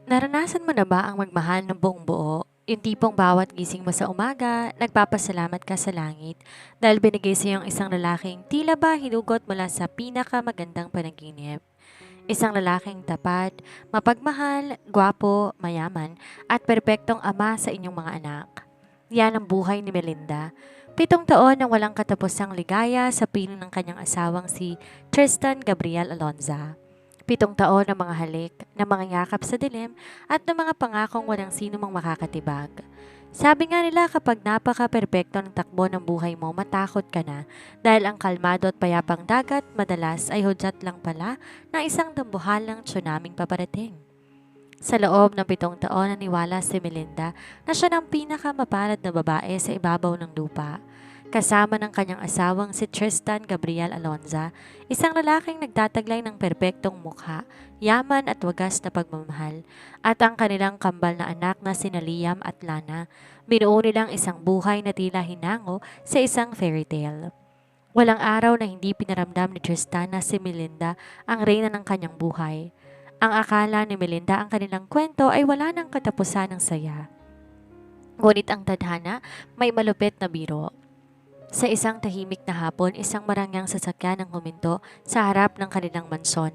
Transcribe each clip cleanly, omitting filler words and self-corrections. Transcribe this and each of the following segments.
Naranasan mo na ba ang magmahal ng buong buo? Yung tipong bawat gising mo sa umaga, nagpapasalamat ka sa langit dahil binigay sa iyong isang lalaking tila ba hinugot mula sa pinakamagandang panaginip. Isang lalaking tapat, mapagmahal, gwapo, mayaman, at perpektong ama sa inyong mga anak. Yan ang buhay ni Melinda. 7 taon ng walang katapusang ligaya sa piling ng kanyang asawang si Tristan Gabriel Alonza. 7 taon ng mga halik, ng mga yakap sa dilim, at ng mga pangakong walang sino mang makakatibag. Sabi nga nila kapag napaka-perpekto ng takbo ng buhay mo, matakot ka na dahil ang kalmado at payapang dagat madalas ay hudyat lang pala ng isang dambuhalang tsunaming paparating. Sa loob ng 7 taon, naniwala si Melinda na siya ng pinakamapalad na babae sa ibabaw ng lupa. Kasama ng kanyang asawang si Tristan Gabriel Alonza, isang lalaking nagtataglay ng perpektong mukha, yaman at wagas na pagmamahal, at ang kanilang kambal na anak na sina Liam at Lana, binuo nilang isang buhay na tila hinango sa isang fairy tale. Walang araw na hindi pinaramdam ni Tristan na si Melinda ang reyna ng kanyang buhay. Ang akala ni Melinda ang kanilang kwento ay wala ng katapusan ng saya. Ngunit ang tadhana may malupit na biro. Sa isang tahimik na hapon, isang marangyang sasakyan ang huminto sa harap ng kanilang mansyon.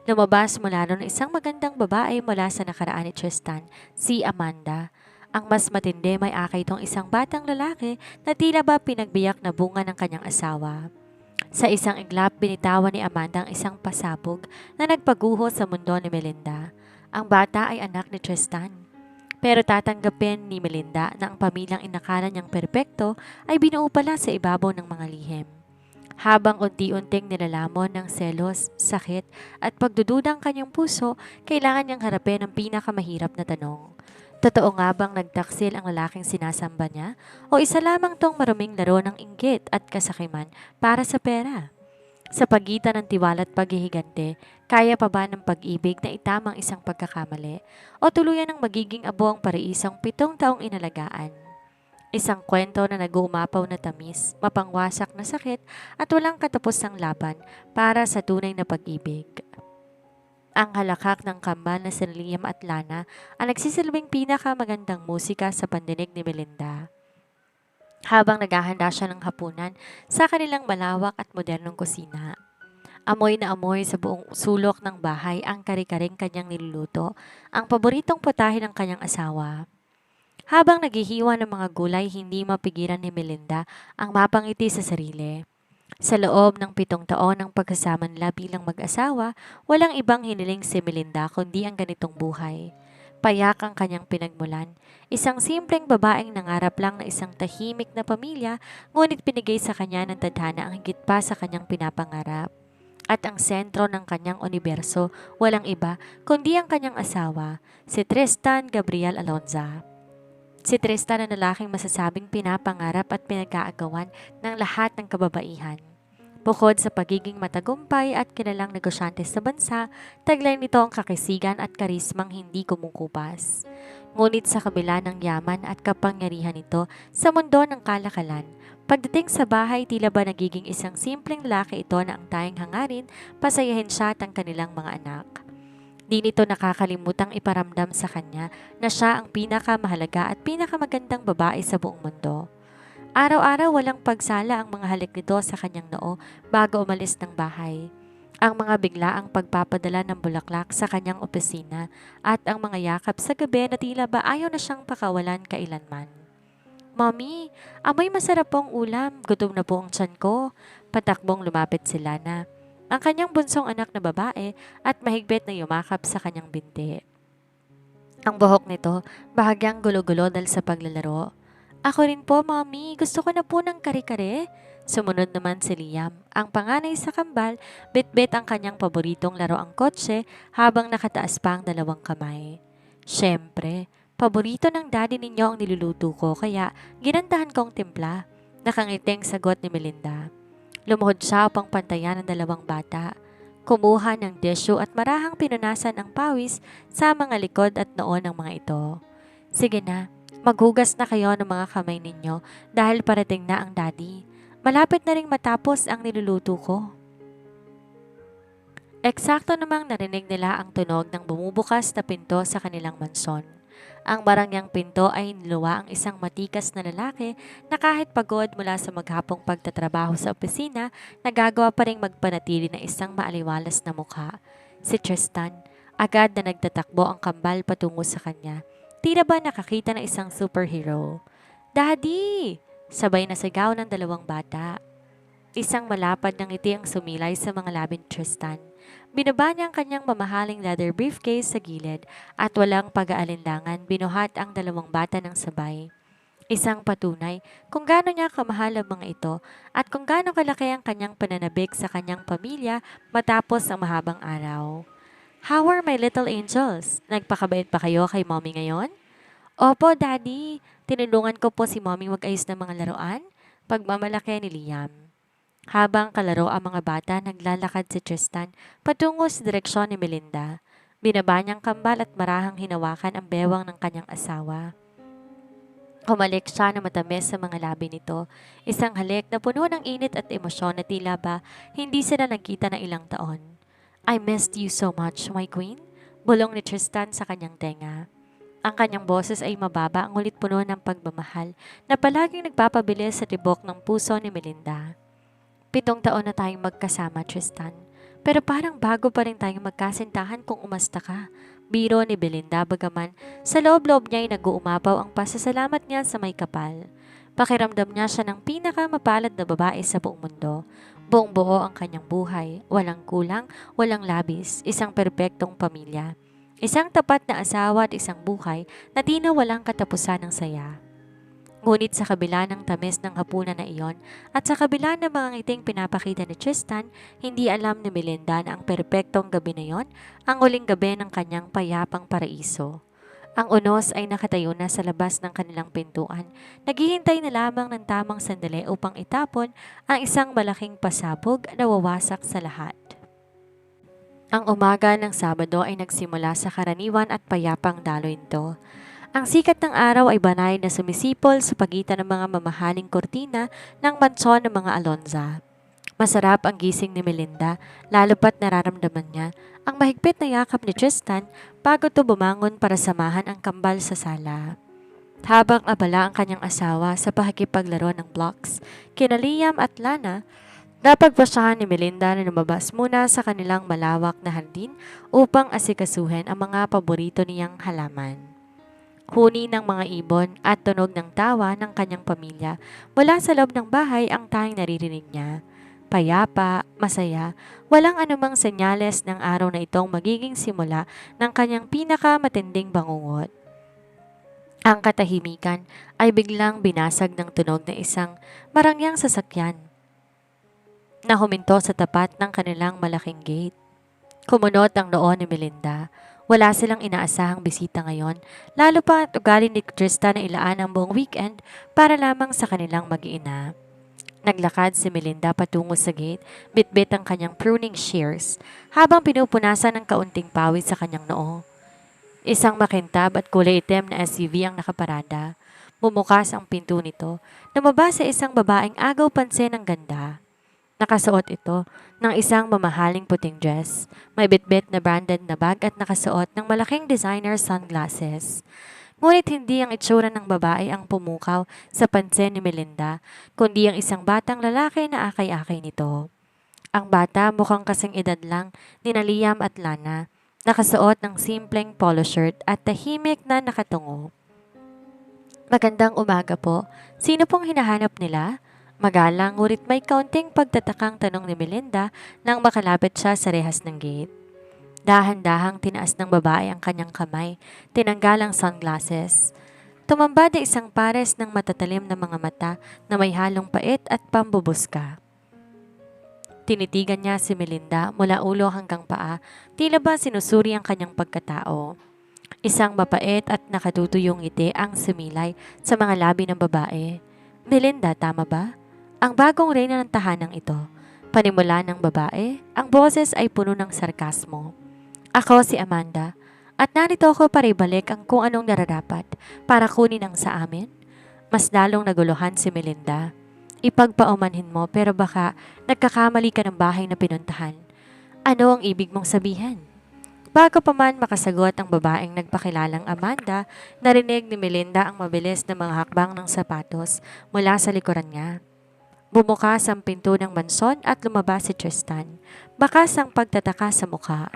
Lumabas mula noon isang magandang babae mula sa nakaraan ni Tristan, si Amanda. Ang mas matindi may akay itong isang batang lalaki na tila ba pinagbiyak na bunga ng kanyang asawa. Sa isang iglap, binitawan ni Amanda ang isang pasabog na nagpaguho sa mundo ni Melinda. Ang bata ay anak ni Tristan. Pero tatanggapin ni Melinda na ang pamilyang inakala niyang perpekto ay binuo pala sa ibabaw ng mga lihim. Habang unti-unting nilalamon ng selos, sakit at pagdududang kanyang puso, kailangan niyang harapin ang pinakamahirap na tanong. Totoo nga bang nagtaksil ang lalaking sinasamba niya? O isa lamang tong maruming laro ng inggit at kasakiman para sa pera? Sa pagitan ng tiwala at paghihigante, kaya pa ba ng pag-ibig na itamang isang pagkakamali? O tuluyan ng magiging abo ang pariisang 7 taong inalagaan? Isang kwento na nag-uumapaw na tamis, mapangwasak na sakit at walang katapusang laban para sa tunay na pag-ibig. Ang halakak ng kambal na si Liam at Lana ang nagsisilbing pinakamagandang musika sa pandinig ni Melinda. Habang naghahanda siya ng hapunan sa kanilang malawak at modernong kusina. Amoy na amoy sa buong sulok ng bahay ang kare-karing kanyang niluluto, ang paboritong putahe ng kanyang asawa. Habang naghihiwa ng mga gulay, hindi mapigilan ni Melinda ang mapangiti sa sarili. Sa loob ng 7 taon ng pagkasama nila bilang mag-asawa, walang ibang hiniling si Melinda kundi ang ganitong buhay. Payak ang kanyang pinagmulan. Isang simpleng babaeng nangarap lang na isang tahimik na pamilya, ngunit pinigay sa kanya ng tadhana ang higit pa sa kanyang pinapangarap. At ang sentro ng kanyang universo, walang iba kundi ang kanyang asawa, si Tristan Gabriel Alonza. Si Tristan ang lalaking masasabing pinapangarap at pinag-aagawan ng lahat ng kababaihan. Bukod sa pagiging matagumpay at kilalang negosyante sa bansa, taglay nito ang kakisigan at karismang hindi kumukupas. Ngunit sa kabila ng yaman at kapangyarihan nito sa mundo ng kalakalan, pagdating sa bahay tila ba nagiging isang simpleng lalaki ito na ang tayong hangarin, pasayahin siya at ang kanilang mga anak. Di nito nakakalimutang iparamdam sa kanya na siya ang pinakamahalaga at pinakamagandang babae sa buong mundo. Araw-araw walang pagsala ang mga halik nito sa kanyang noo bago umalis ng bahay. Ang mga biglaang pagpapadala ng bulaklak sa kanyang opisina at ang mga yakap sa gabi na tila ba ayaw na siyang pakawalan kailanman. Mommy, amoy masarap pong ulam. Gutom na po ang tiyan ko. Patakbong lumapit si Lana, ang kanyang bunsong anak na babae at mahigpit na yumakap sa kanyang binti. Ang buhok nito, bahagyang gulo-gulo dahil sa paglalaro. Ako rin po, Mommy. Gusto ko na po ng kare-kare. Sumunod naman si Liam. Ang panganay sa kambal, bit-bit ang kanyang paboritong laro ang kotse habang nakataas pa ang dalawang kamay. Siyempre, paborito ng daddy ninyo ang niluluto ko kaya ginandahan kong timpla. Nakangiting sagot ni Melinda. Lumuhod siya upang pantayan ang dalawang bata. Kumuha ng desyo at marahang pinunasan ang pawis sa mga likod at noo ng mga ito. Sige na, maghugas na kayo ng mga kamay ninyo dahil parating na ang daddy. Malapit na ring matapos ang niluluto ko. Eksakto namang narinig nila ang tunog ng bumubukas na pinto sa kanilang mansyon. Ang barangyang pinto ay niluwa ang isang matikas na lalaki na kahit pagod mula sa maghapong pagtatrabaho sa opisina, nagagawa pa rin magpanatili na isang maaliwalas na mukha. Si Tristan, agad na nagtatakbo ang kambal patungo sa kanya. Tila ba nakakita ng isang superhero? Daddy! Sabay na sigaw ng dalawang bata. Isang malapad ng ngiti ang sumilay sa mga labi ni Tristan. Binaba niya ang kanyang mamahaling leather briefcase sa gilid at walang pag-aalinlangan binuhat ang dalawang bata ng sabay. Isang patunay kung gaano niya kamahal ang mga ito at kung gaano kalaki ang kanyang pananabik sa kanyang pamilya matapos ang mahabang araw. How are my little angels? Nagpakabait pa kayo kay mommy ngayon? Opo, Daddy. Tinulungan ko po si mommy mag-ayos ng mga laruan. Pagmamalaki ni Liam. Habang kalaro ang mga bata, naglalakad si Tristan patungo sa direksyon ni Melinda. Binaba niyang kambal at marahang hinawakan ang bewang ng kanyang asawa. Humalik siya na matamis sa mga labi nito. Isang halik na puno ng init at emosyon na tila ba hindi sila nagkita ng ilang taon. I missed you so much, my queen. Bulong ni Tristan sa kanyang tenga. Ang kanyang boses ay mababa, ngulit puno ng pagmamahal na palaging nagpapabilis sa tibok ng puso ni Melinda. 7 taon na tayong magkasama, Tristan. Pero parang bago pa rin tayong magkasintahan kung umasta ka. Biro ni Belinda bagaman sa loob-loob niya ay nag-uumapaw ang pasasalamat niya sa may kapal. Pakiramdam niya siya ng pinakamapalad na babae sa buong mundo. Buong buo ang kanyang buhay, walang kulang, walang labis, isang perpektong pamilya. Isang tapat na asawa at isang buhay na di na walang katapusan ng saya. Ngunit sa kabila ng tamis ng hapunan na iyon at sa kabila ng mga ngiting pinapakita ni Tristan, hindi alam ni Melinda na ang perpektong gabi na iyon ang uling gabi ng kanyang payapang paraiso. Ang unos ay nakatayo na sa labas ng kanilang pintuan, naghihintay na lamang ng tamang sandali upang itapon ang isang malaking pasabog na wawasak sa lahat. Ang umaga ng Sabado ay nagsimula sa karaniwan at payapang daloy nito. Ang sikat ng araw ay banay na sumisipol sa pagitan ng mga mamahaling kortina ng mansyon ng mga Alonza. Masarap ang gising ni Melinda, lalo pat nararamdaman niya ang mahigpit na yakap ni Tristan bago to bumangon para samahan ang kambal sa sala. Habang abala ang kanyang asawa sa pakikipaglaro ng blocks, kina Liam at Lana, napagpasyahan ni Melinda na lumabas muna sa kanilang malawak na hardin upang asikasuhin ang mga paborito niyang halaman. Huni ng mga ibon at tunog ng tawa ng kanyang pamilya mula sa loob ng bahay ang tanging naririnig niya. Payapa, masaya, walang anumang senyales ng araw na itong magiging simula ng kanyang pinakamatinding bangungot. Ang katahimikan ay biglang binasag ng tunog ng isang marangyang sasakyan na huminto sa tapat ng kanilang malaking gate. Kumunot ang noo ni Melinda. Wala silang inaasahang bisita ngayon, lalo pa at ugali ni Tristan na ilaan ang buong weekend para lamang sa kanilang mag-iina. Naglakad si Melinda patungo sa gate, bitbit ang kanyang pruning shears, habang pinupunasan ng kaunting pawis sa kanyang noo. Isang makintab at kulay itim na SUV ang nakaparada. Bumukas ang pinto nito, lumabas sa isang babaeng agaw pansin ng ganda. Nakasuot ito ng isang mamahaling puting dress, may bitbit na branded na bag at nakasuot ng malaking designer sunglasses. Ngunit hindi ang itsura ng babae ang pumukaw sa pansin ni Melinda, kundi ang isang batang lalaki na akay-akay nito. Ang bata mukhang kasing edad lang ni Liam at Lana, nakasuot ng simpleng polo shirt at tahimik na nakatungo. Magandang umaga po. Sino pong hinahanap nila? Magalang ngunit may kaunting pagtatakang tanong ni Melinda nang makalapit siya sa rehas ng gate. Dahan-dahang tinaas ng babae ang kanyang kamay, tinanggal ang sunglasses. Tumambad ay isang pares ng matatalim na mga mata na may halong pait at pambubuska. Tinitigan niya si Melinda mula ulo hanggang paa, tila ba sinusuri ang kanyang pagkatao. Isang mapait at nakatutuyong ngiti ang sumilay sa mga labi ng babae. Melinda, tama ba? Ang bagong reyna ng tahanang ito. Panimula ng babae, ang boses ay puno ng sarkasmo. Ako si Amanda, at narito ako para ibalik ang kung anong nararapat para kunin ang sa amin. Mas lalong naguluhan si Melinda. Ipagpaumanhin mo pero baka nagkakamali ka ng bahay na pinuntahan. Ano ang ibig mong sabihin? Bago pa man makasagot ang babaeng nagpakilalang Amanda, narinig ni Melinda ang mabilis na mga hakbang ng sapatos mula sa likuran niya. Bumukas ang pinto ng mansyon at lumabas si Tristan. Bakas ang pagtataka sa mukha.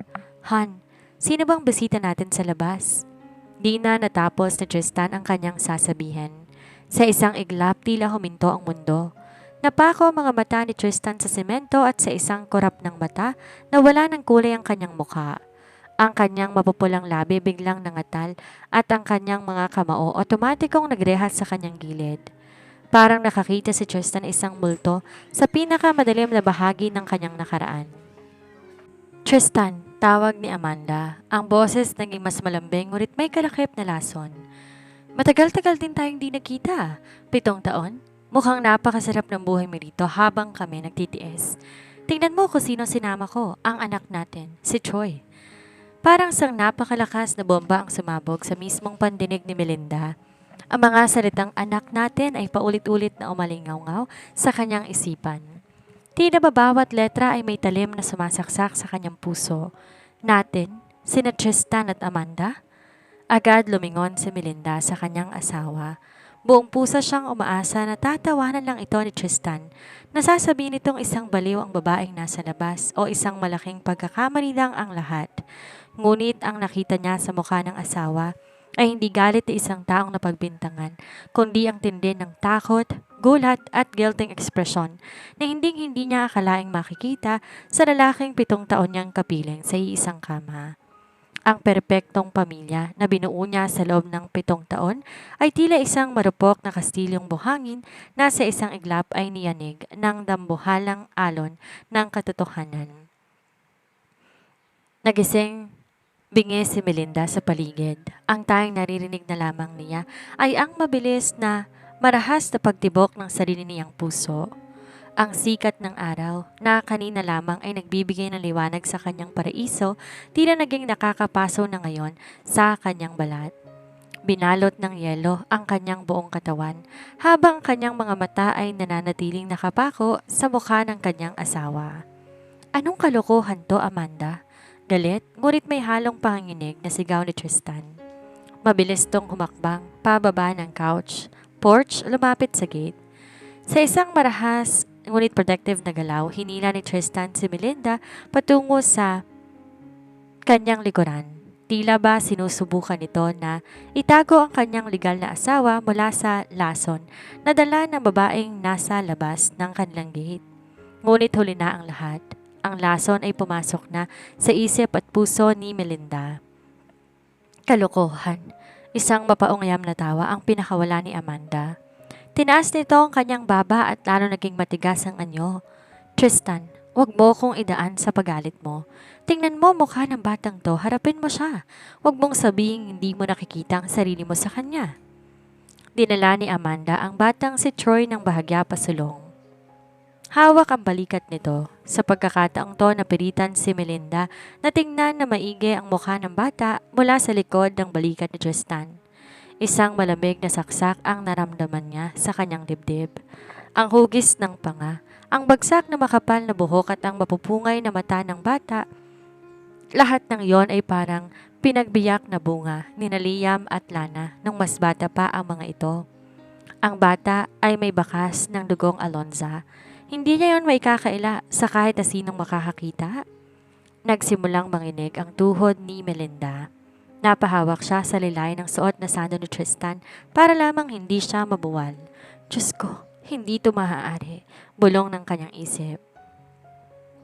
Han, sino bang bisita natin sa labas? Di na natapos ni Tristan ang kanyang sasabihin. Sa isang iglap, tila huminto ang mundo. Napako ang mga mata ni Tristan sa semento at sa isang korap ng mata na wala ng kulay ang kanyang mukha. Ang kanyang mapupulang labi biglang nangatal at ang kanyang mga kamao otomatikong nagrehas sa kanyang gilid. Parang nakakita si Tristan isang multo sa pinakamadalim na bahagi ng kanyang nakaraan. Tristan, tawag ni Amanda. Ang boses naging mas malambing ngunit may kalakip na lason. Matagal-tagal din tayong di nagkita. 7 taon? Mukhang napakasarap ng buhay mo dito habang kami nagtitiis. Tingnan mo kung sino sinama ko, ang anak natin, si Troy. Parang sang napakalakas na bomba ang sumabog sa mismong pandinig ni Melinda. Ang mga salitang anak natin ay paulit-ulit na umalingaw-ngaw sa kanyang isipan. Tila ba bawat letra ay may talim na sumasaksak sa kanyang puso. Natin, sina Tristan at Amanda? Agad lumingon si Melinda sa kanyang asawa. Buong puso siyang umaasa na tatawanan lang ito ni Tristan. Nasasabihin nitong isang baliw ang babaeng nasa labas o isang malaking pagkakamali lang ang lahat. Ngunit ang nakita niya sa mukha ng asawa ay hindi galit na isang taong napagbintangan, kundi ang tindi ng takot, gulat at guilting ekspresyon na hindi niya akalaing makikita sa lalaking 7 taon niyang kapiling sa iisang kama. Ang perpektong pamilya na binuo niya sa loob ng 7 taon ay tila isang marupok na kastilyong buhangin na sa isang iglap ay niyanig ng dambuhalang alon ng katotohanan. Nagising bingi si Melinda sa paligid. Ang tanging naririnig na lamang niya ay ang mabilis na marahas na pagtibok ng sarili niyang puso. Ang sikat ng araw na kanina lamang ay nagbibigay ng liwanag sa kanyang paraiso, tila naging nakakapaso na ngayon sa kanyang balat. Binalot ng yelo ang kanyang buong katawan habang kanyang mga mata ay nananatiling nakapako sa mukha ng kanyang asawa. Anong kalokohan to, Amanda? Galit, ngunit may halong panginginig na sigaw ni Tristan. Mabilis tong humakbang, pababa ng porch, lumapit sa gate. Sa isang marahas, ngunit protective na galaw, hinila ni Tristan si Melinda patungo sa kanyang likuran. Tila ba sinusubukan nito na itago ang kanyang legal na asawa mula sa lason na dala ng babaeng nasa labas ng kanilang gate. Ngunit huli na ang lahat. Ang lason ay pumasok na sa isip at puso ni Melinda. Kalokohan. Isang mapaungyam na tawa ang pinakawala ni Amanda. Tinaas nito ang kanyang baba at lalo naging matigas ang anyo. Tristan, wag mo kong idaan sa pagalit mo. Tingnan mo mukha ng batang to, harapin mo siya. Wag mong sabihin hindi mo nakikita ang sarili mo sa kanya. Dinala ni Amanda ang batang si Troy ng bahagya pasulong. Hawak ang balikat nito. Sa pagkakataong to napiritan si Melinda na tingnan na maigi ang mukha ng bata mula sa likod ng balikat ni Tristan. Isang malamig na saksak ang naramdaman niya sa kanyang dibdib. Ang hugis ng panga, ang bagsak na makapal na buhok at ang mapupungay na mata ng bata. Lahat ng yon ay parang pinagbiyak na bunga ni Liam at Lana nung mas bata pa ang mga ito. Ang bata ay may bakas ng dugong Alonza. Hindi niya yon maikakaila sa kahit na sinong makakakita. Nagsimulang manginig ang tuhod ni Melinda. Napahawak siya sa lilay ng suot na sando ni Tristan para lamang hindi siya mabuwal. Diyos ko, hindi ito maaari, bulong ng kanyang isip.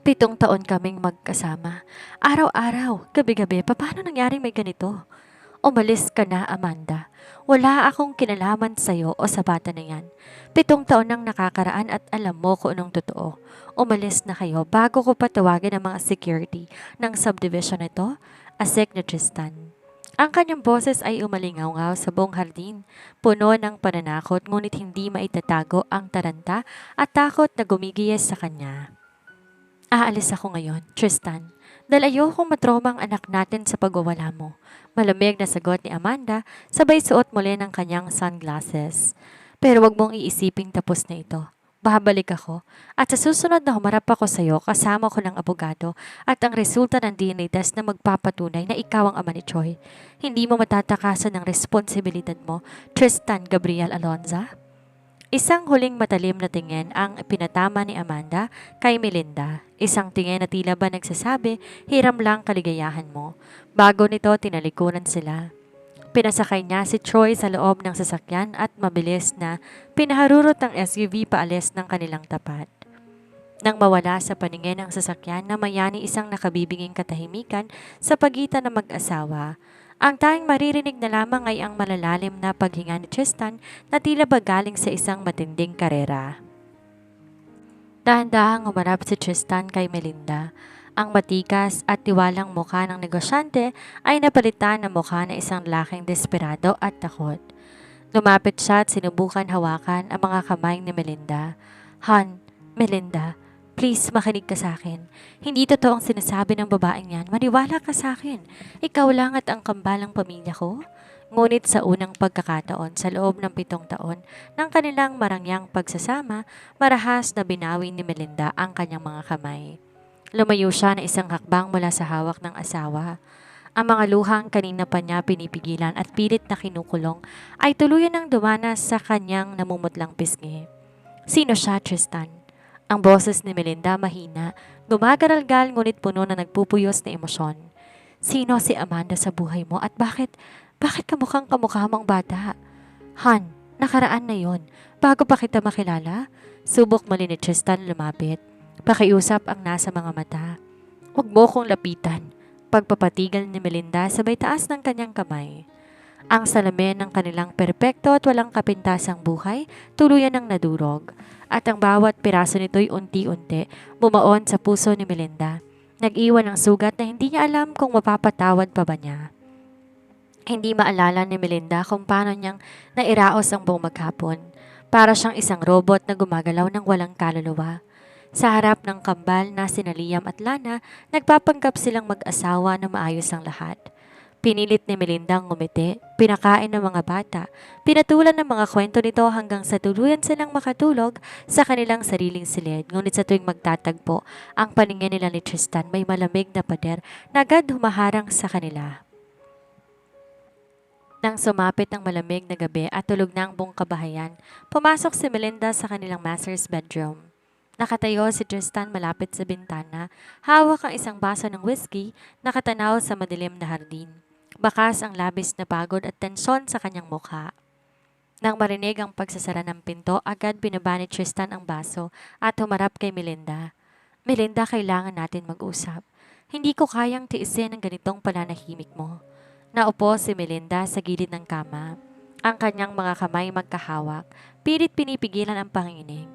7 taon kaming magkasama. Araw-araw, gabi-gabi, paano nangyaring may ganito? Umalis ka na, Amanda. Wala akong kinalaman sa'yo o sa bata na yan. 7 taon nang nakakaraan at alam mo kung anong totoo. Umalis na kayo bago ko patawagin ang mga security ng subdivision nito, asik ni Tristan. Ang kanyang boses ay umalingaw-ngaw sa buong hardin, puno ng pananakot ngunit hindi maitatago ang taranta at takot na gumigiyes sa kanya. Aalis ako ngayon, Tristan, dahil ayokong matroma ang anak natin sa pagwawala mo. Malamig na sagot ni Amanda, sabay suot muli ng kanyang sunglasses. Pero wag mong iisiping tapos na ito. babalik ako. At sa susunod na humarap ako sa'yo, kasama ko ng abogado at ang resulta ng DNA test na magpapatunay na ikaw ang ama ni Troy. Hindi mo matatakasan ng responsibilidad mo, Tristan Gabriel Alonza? Isang huling matalim na tingin ang pinatama ni Amanda kay Melinda. Isang tingin na tila ba nagsasabi, hiram lang kaligayahan mo. Bago nito, tinalikuran sila. Pinasakay niya si Troy sa loob ng sasakyan at mabilis na pinaharurot ang SUV paalis ng kanilang tapat. Nang mawala sa paningin ang sasakyan na mayani isang nakabibinging katahimikan sa pagitan ng mag-asawa, ang tanging maririnig na lamang ay ang malalalim na paghinga ni Tristan na tila ba galing sa isang matinding karera. Dahan-dahang humarap si Tristan kay Melinda. Ang matikas at tiwalang mukha ng negosyante ay napalitan ng mukha ng isang laking desperado at takot. Lumapit siya at sinubukan hawakan ang mga kamay ni Melinda. Han, Melinda, please makinig ka sa akin. Hindi totoo ang sinasabi ng babaeng yan. Maniwala ka sa akin. Ikaw lang at ang kambalang pamilya ko. Ngunit sa unang pagkakataon sa loob ng 7 taon ng kanilang marangyang pagsasama, marahas na binawi ni Melinda ang kanyang mga kamay. Lumayo siya na isang hakbang mula sa hawak ng asawa. Ang mga luhang kanina pa niya pinipigilan at pilit na kinukulong ay tuluyan ng dumanas sa kanyang namumutlang pisngi. Sino siya, Tristan? Ang boses ni Melinda mahina, gumagaralgal ngunit puno na nagpupuyos na emosyon. Sino si Amanda sa buhay mo at bakit kamukhang kamukha mong bata? Han, nakaraan na yon. Bago pa kita makilala, subok muli ni Tristan lumapit. Pakiusap ang nasa mga mata. Huwag mo kong lapitan. Pagpapatigal ni Melinda sabay taas ng kanyang kamay. Ang salamin ng kanilang perpekto at walang kapintasang buhay tuluyan ng nadurog. At ang bawat piraso nito'y unti-unti bumaon sa puso ni Melinda. Nag-iwan ng sugat na hindi niya alam kung mapapatawad pa ba niya. Hindi maalala ni Melinda kung paano niyang nairaos ang buong maghapon. Para siyang isang robot na gumagalaw ng walang kaluluwa. Sa harap ng kambal na sina Liam at Lana, nagpapanggap silang mag-asawa na maayos ang lahat. Pinilit ni Melinda ang ngumiti, pinakain ng mga bata, pinatulan ng mga kwento nito hanggang sa tuluyan silang makatulog sa kanilang sariling silid. Ngunit sa tuwing magtatagpo, ang paningin nila ni Tristan may malamig na pader na agad humaharang sa kanila. Nang sumapit ang malamig na gabi at tulog na ang buong kabahayan, pumasok si Melinda sa kanilang master's bedroom. Nakatayo si Tristan malapit sa bintana, hawak ang isang baso ng whiskey, nakatanaw sa madilim na hardin. Bakas ang labis na pagod at tensyon sa kanyang mukha. Nang marinig ang pagsasara ng pinto, agad binaba ni Tristan ang baso at humarap kay Melinda. Melinda, kailangan natin mag-usap. Hindi ko kayang tiisin ang ganitong pananahimik mo. Naupo si Melinda sa gilid ng kama. Ang kanyang mga kamay magkahawak, pilit pinipigilan ang panginginig.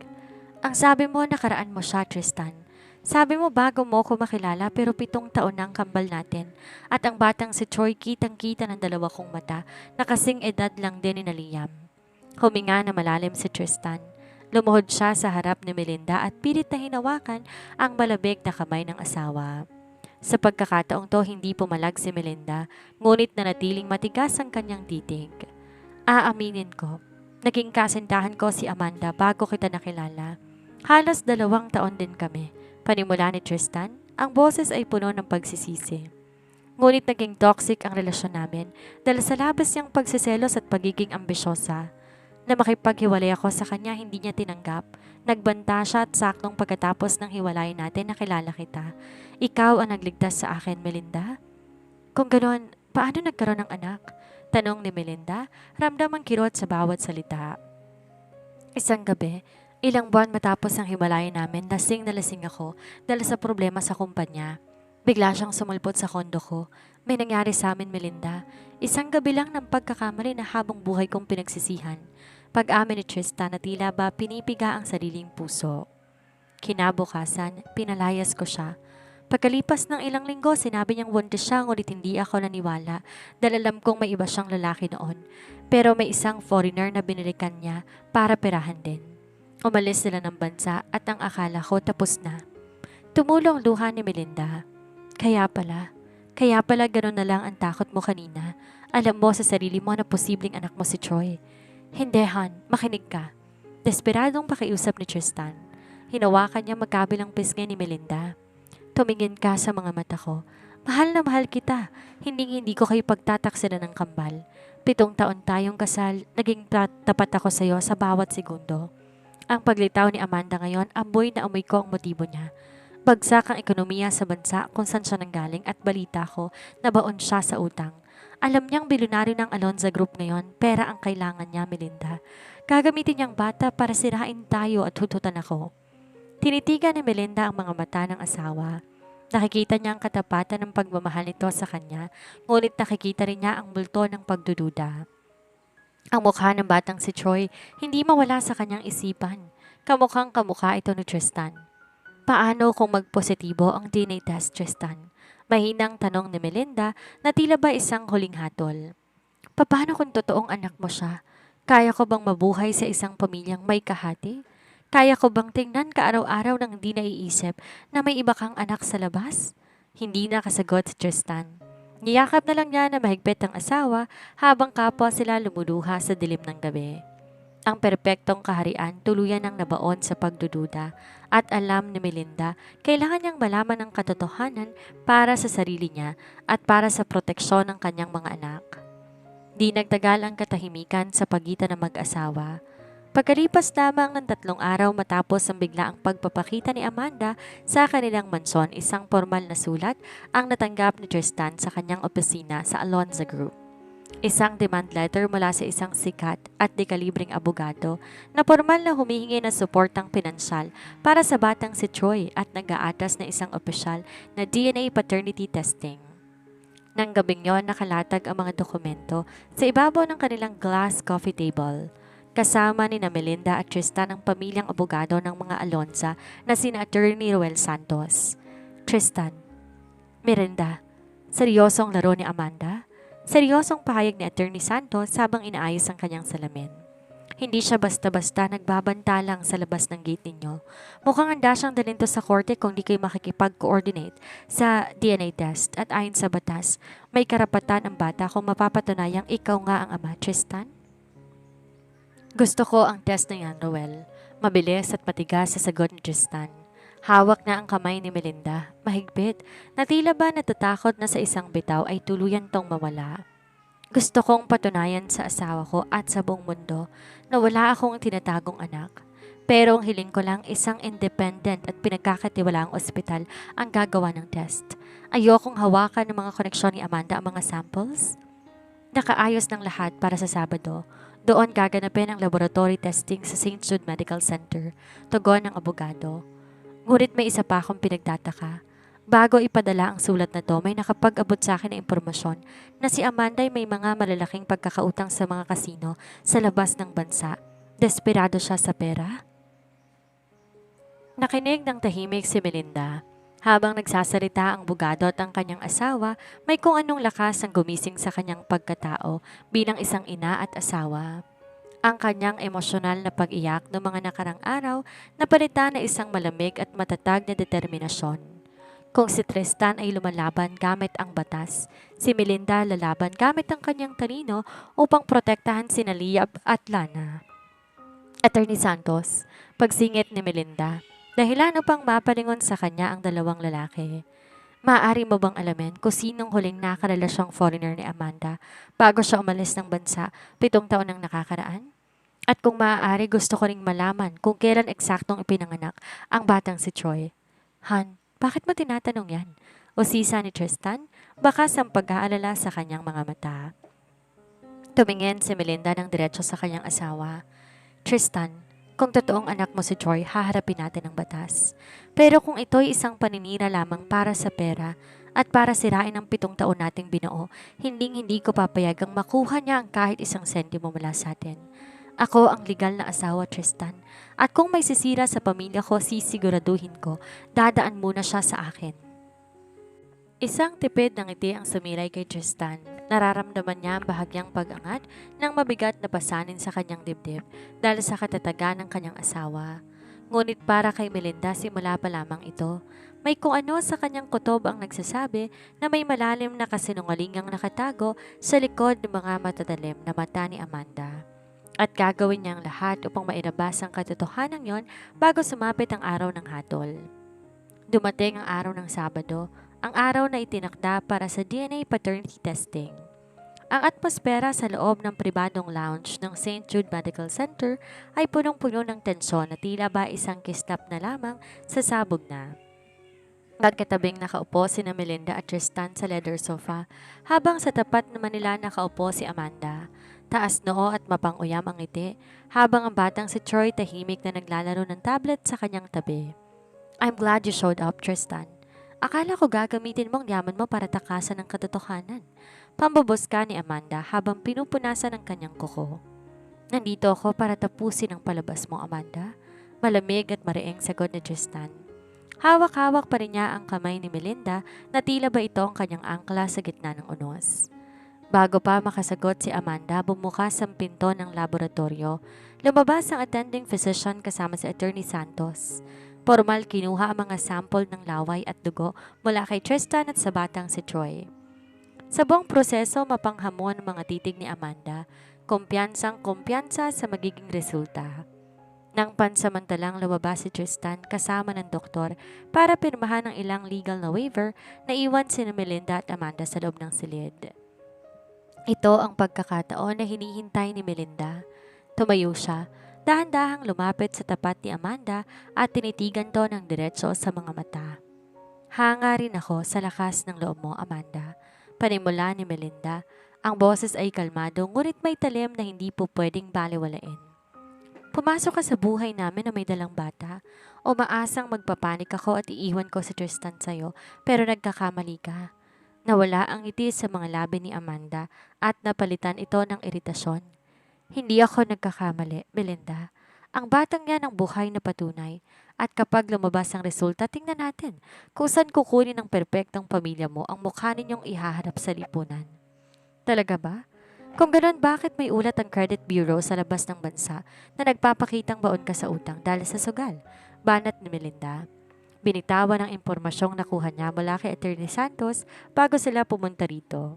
Ang sabi mo, nakaraan mo siya, Tristan. Sabi mo bago mo ko makilala pero 7 taon na ang kambal natin. At ang batang si Troy kitang-kita ng 2 kong mata na kasing edad lang din ni Liam. Huminga na malalim si Tristan. Lumuhod siya sa harap ni Melinda at pilit na hinawakan ang malabig na kamay ng asawa. Sa pagkakataong to, hindi pumalag si Melinda, ngunit nanatiling matigas ang kanyang titig. Aaminin ko, naging kasintahan ko si Amanda bago kita nakilala. Halos 2 taon din kami. Panimula ni Tristan, ang boses ay puno ng pagsisisi. Ngunit naging toxic ang relasyon namin dahil sa labas niyang pagsiselos at pagiging ambisyosa. Na makipaghiwalay ako sa kanya, hindi niya tinanggap. Nagbanta siya at saktong pagkatapos ng hiwalayan natin nakilala kita. Ikaw ang nagligtas sa akin, Melinda. Kung ganoon, paano nagkaroon ng anak? Tanong ni Melinda, ramdam ang kirot sa bawat salita. Isang gabi, ilang buwan matapos ang hiwalayan namin, lasing na lasing ako dahil sa problema sa kumpanya. Bigla siyang sumulpot sa kondo ko. May nangyari sa amin, Melinda. Isang gabi lang ng pagkakamali na habang buhay kong pinagsisihan. Pag-amin ni Tristan na tila ba pinipiga ang sariling puso. Kinabukasan, pinalayas ko siya. Pagkalipas ng ilang linggo, sinabi niyang buntis siya ngunit hindi ako naniwala dahil alam kong may iba siyang lalaki noon. Pero may isang foreigner na binilikan niya para perahan din. Umalis sila ng bansa at ang akala ko tapos na. Tumulong luha ni Melinda. Kaya pala gano'n na lang ang takot mo kanina. Alam mo sa sarili mo na posibleng anak mo si Troy. Hindi, Han, makinig ka. Desperadong pakiusap ni Tristan. Hinawakan niya magkabilang pisngi ni Melinda. Tumingin ka sa mga mata ko. Mahal na mahal kita. Hindi ko kayo pagtataksilan ng kambal. 7 taon tayong kasal, naging tapat ako sa iyo sa bawat segundo. Ang paglitaw ni Amanda ngayon, amoy na amoy ko ang motibo niya. Bagsak ang ekonomiya sa bansa kung saan siya nanggaling at balita ko na baon siya sa utang. Alam niyang bilyonaryo ng Alonza Group ngayon, pera ang kailangan niya, Melinda. Gagamitin niyang bata para sirain tayo at hututan ako. Tinitigan ni Melinda ang mga mata ng asawa. Nakikita niya ang katapatan ng pagmamahal nito sa kanya, ngunit nakikita rin niya ang multo ng pagdududa. Ang mukha ng batang si Troy hindi mawala sa kanyang isipan. Kamukhang kamukha ito ni Tristan. Paano kung magpositibo ang DNA test, Tristan? Mahinang tanong ni Melinda na tila ba isang huling hatol. Paano kung totoong anak mo siya? Kaya ko bang mabuhay sa isang pamilyang may kahati? Kaya ko bang tingnan ka araw-araw nang hindi naiisip na may iba kang anak sa labas? Hindi nakasagot si Tristan. Niyakap na lang niya na mahigpit ang asawa habang kapwa sila lumuluha sa dilim ng gabi. Ang perpektong kaharian tuluyan ng nabaon sa pagdududa at alam ni Melinda kailangan niyang malaman ang katotohanan para sa sarili niya at para sa proteksyon ng kanyang mga anak. Di nagtagal ang katahimikan sa pagitan ng mag-asawa. Pagkalipas lamang ng 3 araw matapos ang biglaang pagpapakita ni Amanda sa kanilang mansyon, isang formal na sulat ang natanggap ni Tristan sa kanyang opisina sa Alonza Group. Isang demand letter mula sa isang sikat at dekalibreng abogado na formal na humihingi ng suportang pinansyal para sa batang si Troy at nag-aatas na isang opisyal na DNA paternity testing. Nang gabing yon, nakalatag ang mga dokumento sa ibabaw ng kanilang glass coffee table. Kasama ni Melinda at Tristan ang pamilyang abogado ng mga Alonza na sina Attorney Ruel Santos. Tristan, Miranda, seryosong laro ni Amanda? Seryosong pahayag ni Attorney Santos habang inaayos ang kanyang salamin. Hindi siya basta-basta nagbabanta lang sa labas ng gate ninyo. Mukhang handa siyang dalhin to sa korte kung di kayo makikipag-coordinate sa DNA test at ayon sa batas, may karapatan ang bata kung mapapatunayang ikaw nga ang ama, Tristan. Gusto ko ang test na yan, Roel. Mabilis at matigas sa sagot ni Tristan. Hawak na ang kamay ni Melinda, mahigpit, na tila ba natatakot na sa isang bitaw ay tuluyan tong mawala. Gusto kong patunayan sa asawa ko at sa buong mundo na wala akong tinatagong anak. Pero ang hiling ko lang isang independent at pinagkakatiwalaang ospital ang gagawa ng test. Ayokong hawakan ng mga koneksyon ni Amanda ang mga samples. Nakaayos ng lahat para sa Sabado. Doon gaganapin ang laboratory testing sa St. Jude Medical Center, tugon ng abogado. Ngunit may isa pa akong pinagtataka. Bago ipadala ang sulat na to, may nakapag-abot sa akin na impormasyon na si Amanda ay may mga malalaking pagkakautang sa mga kasino sa labas ng bansa. Desperado siya sa pera? Nakinig ng tahimik si Melinda. Habang nagsasalita ang abogado at ang kanyang asawa, may kung anong lakas ang gumising sa kanyang pagkatao bilang isang ina at asawa. Ang kanyang emosyonal na pag-iyak noong mga nakarang araw napalitan na isang malamig at matatag na determinasyon. Kung si Tristan ay lumalaban gamit ang batas, si Melinda lalaban gamit ang kanyang talino upang protektahan sina Liab at Lana. Attorney Santos, pagsingit ni Melinda, dahilan upang mapalingon sa kanya ang dalawang lalaki. Maaari mo bang alamin kung sinong huling nakarelasyong foreigner ni Amanda bago siya umalis ng bansa 7 taon nang nakakaraan? At kung maaari, gusto ko ring malaman kung kailan eksaktong ipinanganak ang batang si Troy. Han, bakit mo tinatanong yan? O sisa ni Tristan, baka sa pag-aalala sa kanyang mga mata. Tumingin si Melinda ng diretso sa kanyang asawa. Tristan, kung totoong anak mo si Troy, haharapin natin ang batas. Pero kung ito'y isang paninira lamang para sa pera at para sirain ang 7 taon nating binuo, hindi ko papayagang makuha niya ang kahit isang sentimo mula sa atin. Ako ang legal na asawa, Tristan. At kung may sisira sa pamilya ko, sisiguraduhin ko, dadaan muna siya sa akin. Isang tipid ng ngiti ang sumiray kay Tristan. Nararamdaman niya ang bahagyang pag-angat ng mabigat na pasanin sa kanyang dibdib dahil sa katatagan ng kanyang asawa. Ngunit para kay Melinda, simula pa lamang ito. May kung ano sa kanyang kutob ang nagsasabi na may malalim na kasinungalingang nakatago sa likod ng mga matatalim na mata ni Amanda. At gagawin niya ang lahat upang mailabas ang katotohanan yon bago sumapit ang araw ng hatol. Dumating ang araw ng Sabado, ang araw na itinakda para sa DNA paternity testing. Ang atmosfera sa loob ng pribadong lounge ng St. Jude Medical Center ay punong-puno ng tensyon na tila ba isang kislap na lamang sa sabog na. Magkatabing nakaupo si Melinda at Tristan sa leather sofa, habang sa tapat naman nila nakaupo si Amanda. Taas noo at mapang-uyam ang ngiti, habang ang batang si Troy tahimik na naglalaro ng tablet sa kanyang tabi. I'm glad you showed up, Tristan. Akala ko gagamitin mo ang yaman mo para takasan ng katotohanan. Pambabos ka ni Amanda habang pinupunasan ang kanyang kuko. Nandito ako para tapusin ang palabas mo, Amanda. Malamig at mariing sagot ni Tristan. Hawak-hawak pa rin niya ang kamay ni Melinda na tila ba ito ang kanyang angkla sa gitna ng unos. Bago pa makasagot si Amanda, bumukas ang pinto ng laboratorio. Lumabas ang attending physician kasama si Attorney Santos. Formal kinuha ang mga sample ng laway at dugo mula kay Tristan at sa batang si Troy. Sa buong proseso, mapanghamon ang mga titig ni Amanda, kumpiyansang-kumpiyansa sa magiging resulta. Nang pansamantalang lumabas si Tristan kasama ng doktor para pirmahan ang ilang legal na waiver, naiwan si Melinda at Amanda sa loob ng silid. Ito ang pagkakataon na hinihintay ni Melinda. Tumayo siya, dahan-dahang lumapit sa tapat ni Amanda at tinitigan to ng diretso sa mga mata. Hanga rin ako sa lakas ng loob mo, Amanda. Panimula ni Melinda. Ang boses ay kalmado ngunit may talim na hindi po pwedeng baliwalain. Pumasok ka sa buhay namin na may dalang bata. Umaasang magpapanik ako at iiwan ko si Tristan sa'yo, pero nagkakamali ka. Nawala ang ngiti sa mga labi ni Amanda at napalitan ito ng iritasyon. Hindi ako nagkakamali, Melinda. Ang batang yan ang buhay na patunay. At kapag lumabas ang resulta, tingnan natin kung saan kukunin ng perpektong pamilya mo ang mukha ninyong ihaharap sa lipunan. Talaga ba? Kung ganoon, bakit may ulat ang credit bureau sa labas ng bansa na nagpapakitang baon ka sa utang dahil sa sugal? Banat ni Melinda. Binitawan ang impormasyong nakuha niya mula kay Attorney Santos bago sila pumunta rito.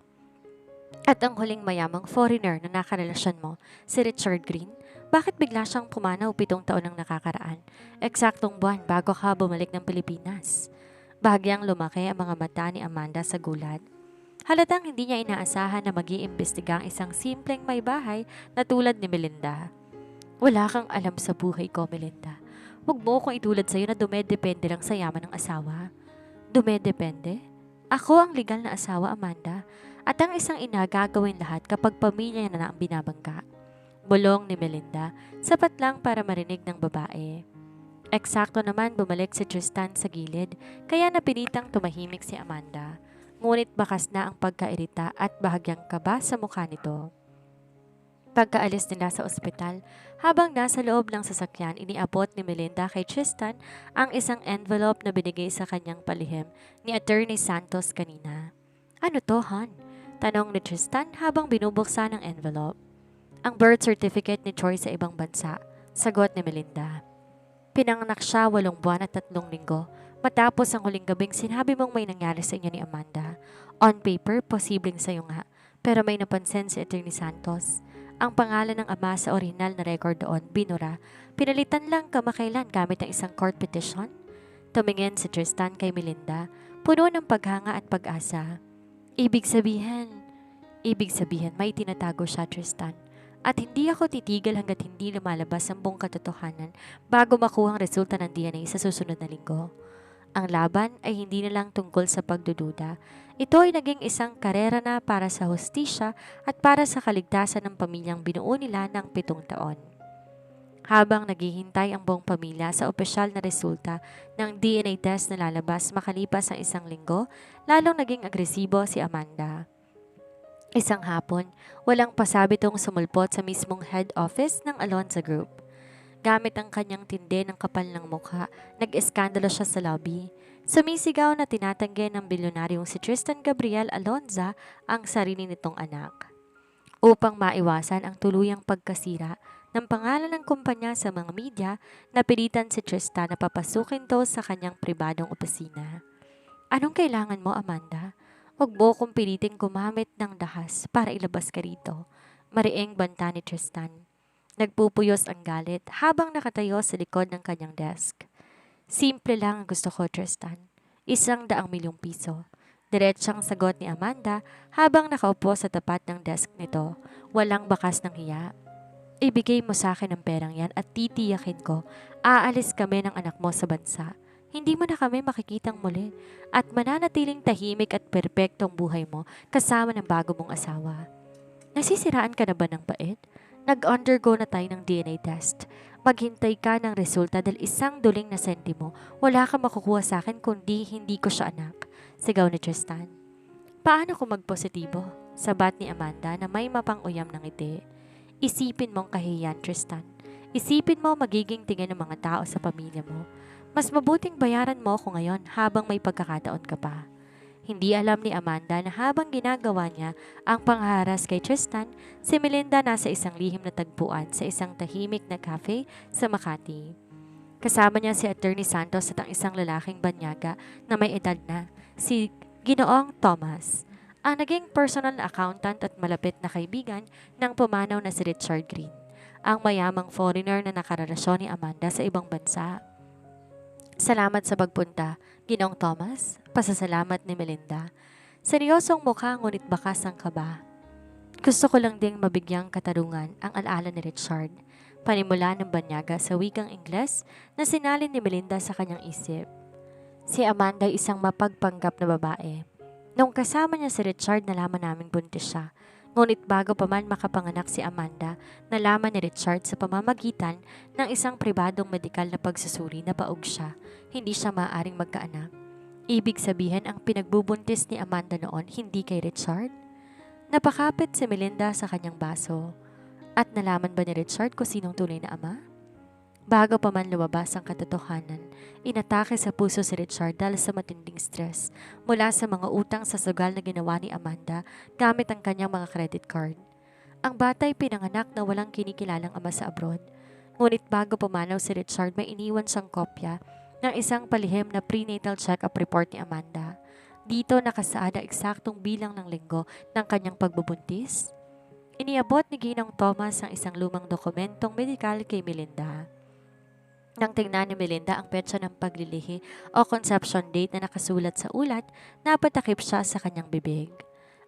At ang huling mayamang foreigner na nakarelasyon mo, si Richard Green, bakit bigla siyang pumanaw 7 taon ang nakakaraan? Eksaktong buwan bago ka bumalik ng Pilipinas. Bahagyang lumaki ang mga mata ni Amanda sa gulat. Halatang hindi niya inaasahan na mag-iimbestiga ang isang simpleng may bahay na tulad ni Melinda. Wala kang alam sa buhay ko, Melinda. Huwag mo akong itulad sa'yo na dumedepende lang sa yaman ng asawa. Dumedepende? Ako ang legal na asawa, Amanda. At ang isang ina gagawin lahat kapag pamilya niya na ang binabangga. Bulong ni Melinda, sapat lang para marinig ng babae. Eksakto naman bumalik si Tristan sa gilid, kaya napilitang tumahimik si Amanda. Ngunit bakas na ang pagkairita at bahagyang kaba sa mukha nito. Pagkaalis nila sa ospital, habang nasa loob ng sasakyan, iniabot ni Melinda kay Tristan ang isang envelope na binigay sa kanyang palihim ni Attorney Santos kanina. Ano to, hon? Tanong ni Tristan habang binubuksan ang envelope. Ang birth certificate ni Troy sa ibang bansa, sagot ni Melinda. Pinanganak siya 8 buwan at 3 linggo matapos ang huling gabing sinabi mong may nangyari sa inyo ni Amanda. On paper, posibleng sa'yo nga, pero may napansin si Attorney Santos. Ang pangalan ng ama sa orihinal na record doon, binura, pinalitan lang kamakailan gamit ang isang court petition. Tumingin si Tristan kay Melinda, puno ng paghanga at pag-asa. Ibig sabihin may tinatago siya, Tristan. At hindi ako titigil hanggat hindi lumalabas ang buong katotohanan bago makuha ang resulta ng DNA sa susunod na linggo. Ang laban ay hindi na lang tungkol sa pagdududa. Ito ay naging isang karera na para sa hustisya at para sa kaligtasan ng pamilyang binuo nila ng 7 taon. Habang naghihintay ang buong pamilya sa opisyal na resulta ng DNA test na lalabas makalipas ang 1 linggo, lalong naging agresibo si Amanda. Isang hapon, walang pasabitong sumulpot sa mismong head office ng Alonza Group. Gamit ang kanyang tindi ng kapal ng mukha, nag-eskandalo siya sa lobby. Sumisigaw na tinatanggi ng bilyonaryong si Tristan Gabriel Alonza ang sarili nitong anak. Upang maiwasan ang tuluyang pagkasira ng pangalan ng kumpanya sa mga media, napilitan si Tristan na papasukin to sa kanyang pribadong opisina. Anong kailangan mo, Amanda? Huwag mo kong piliting gumamit ng dahas para ilabas ka rito. Mariing banta ni Tristan. Nagpupuyos ang galit habang nakatayo sa likod ng kanyang desk. Simple lang ang gusto ko, Tristan. 100,000,000 piso. Diretsang sagot ni Amanda habang nakaupo sa tapat ng desk nito. Walang bakas ng hiya. Ibigay mo sa akin ang perang yan at titiyakin ko, aalis kami ng anak mo sa bansa. Hindi mo na kami makikitang muli at mananatiling tahimik at perpektong buhay mo kasama ng bago mong asawa. Nasisiraan ka na ba ng pait? Nag-undergo na tayo ng DNA test. Maghintay ka ng resulta dahil isang duling na sentimo, wala kang makukuha sa akin kundi hindi ko siya anak. Sigaw ni Tristan. Paano kung magpositibo? Sabat ni Amanda na may mapang-uyam ng ngiti. Isipin mong kahiyan, Tristan. Isipin mo magiging tingin ng mga tao sa pamilya mo. Mas mabuting bayaran mo ako ngayon habang may pagkakataon ka pa. Hindi alam ni Amanda na habang ginagawa niya ang pangharas kay Tristan, si Melinda nasa isang lihim na tagpuan sa isang tahimik na cafe sa Makati. Kasama niya si Attorney Santos at ang isang lalaking banyaga na may edad na, si Ginoong Thomas, ang naging personal na accountant at malapit na kaibigan ng pumanaw na si Richard Green, ang mayamang foreigner na nakarelasyon ni Amanda sa ibang bansa. Salamat sa pagpunta, Ginoong Thomas. Pasasalamat ni Melinda. Seryosong mukha ngunit bakas ang kaba. Gusto ko lang ding mabigyang katarungan ang alaala ni Richard. Panimula ng banyaga sa wikang Ingles na sinalin ni Melinda sa kanyang isip. Si Amanda ay isang mapagpanggap na babae. Nung kasama niya si Richard, nalaman naming buntis siya. Ngunit bago pa man makapanganak si Amanda, nalaman ni Richard sa pamamagitan ng isang pribadong medikal na pagsusuri na baog siya. Hindi siya maaaring magkaanak. Ibig sabihin ang pinagbubuntis ni Amanda noon hindi kay Richard? Napakapit si Melinda sa kanyang baso. At nalaman ba ni Richard kung sinong tunay na ama? Bago pa man lumabas ang katotohanan, inatake sa puso si Richard dahil sa matinding stress mula sa mga utang sa sugal na ginawa ni Amanda gamit ang kanyang mga credit card. Ang bata ay pinanganak na walang kinikilalang ama sa abroad. Ngunit bago pumanaw si Richard, may iniwan siyang kopya ng isang palihim na prenatal check-up report ni Amanda. Dito nakasaad ang eksaktong bilang ng linggo ng kanyang pagbubuntis. Iniabot ni Ginong Thomas ang isang lumang dokumentong medikal kay Melinda. Nang tingnan ni Melinda ang petsa ng paglilihi o conception date na nakasulat sa ulat, napatakip siya sa kanyang bibig.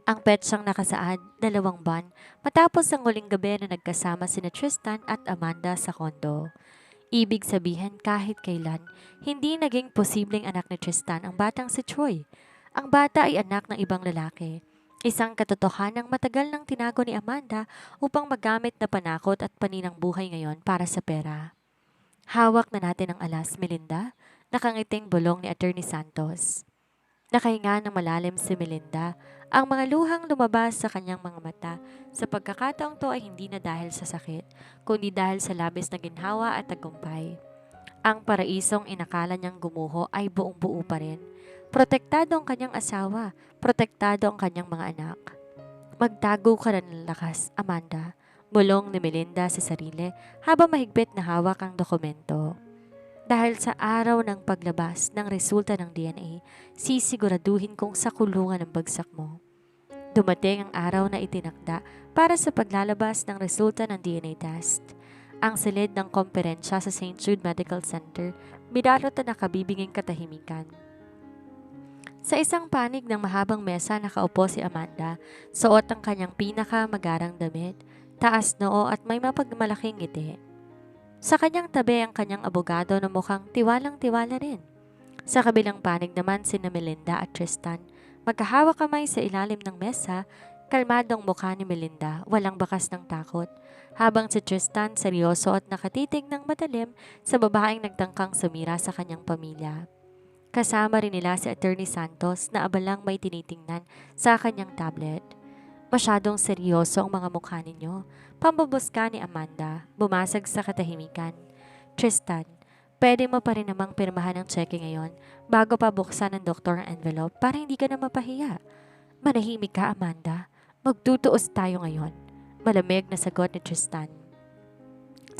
Ang petsang nakasaad, 2 buwan, matapos ang huling gabi na nagkasama sina Tristan at Amanda sa kondo. Ibig sabihin kahit kailan, hindi naging posibleng anak ni Tristan ang batang si Troy. Ang bata ay anak ng ibang lalaki. Isang katotohanang matagal nang tinago ni Amanda upang magamit na panakot at paninang buhay ngayon para sa pera. Hawak na natin ang alas, Melinda. Nakangiting bulong ni Attorney Santos. Nakahinga ng malalim si Melinda. Ang mga luhang lumabas sa kanyang mga mata sa pagkakataong to ay hindi na dahil sa sakit, kundi dahil sa labis na ginhawa at tagumpay. Ang paraisong inakala niyang gumuho ay buong buo pa rin. Protektado ang kanyang asawa, protektado ang kanyang mga anak. Magtago ka na ng lakas, Amanda. Bulong ni Melinda sa sarili habang mahigpit na hawak ang dokumento. Dahil sa araw ng paglabas ng resulta ng DNA, sisiguraduhin kong sa kulungan ang bagsak mo. Dumating ang araw na itinakda para sa paglalabas ng resulta ng DNA test. Ang silid ng komperensya sa St. Jude Medical Center, binalot na nakabibinging katahimikan. Sa isang panig ng mahabang mesa nakaupo si Amanda, suot ang kanyang pinakamagarang damit, taas noo at may mapagmalaking ngiti. Sa kanyang tabi ang kanyang abogado na mukhang tiwalang-tiwala rin. Sa kabilang panig naman sina Melinda at Tristan, magkahawak kamay sa ilalim ng mesa, kalmadong mukha ni Melinda, walang bakas ng takot, habang si Tristan seryoso at nakatitig ng matalim sa babaeng nagtangkang sumira sa kanyang pamilya. Kasama rin nila si Attorney Santos na abalang may tinitingnan sa kanyang tablet. Masyadong seryoso ang mga mukha ninyo. Pambabuska ni Amanda, bumasag sa katahimikan. Tristan, pwede mo pa rin namang pirmahan ang cheque ngayon bago pa buksan ng doktor ang envelope para hindi ka na mapahiya. Manahimik ka, Amanda. Magtutuos tayo ngayon. Malamig na sagot ni Tristan.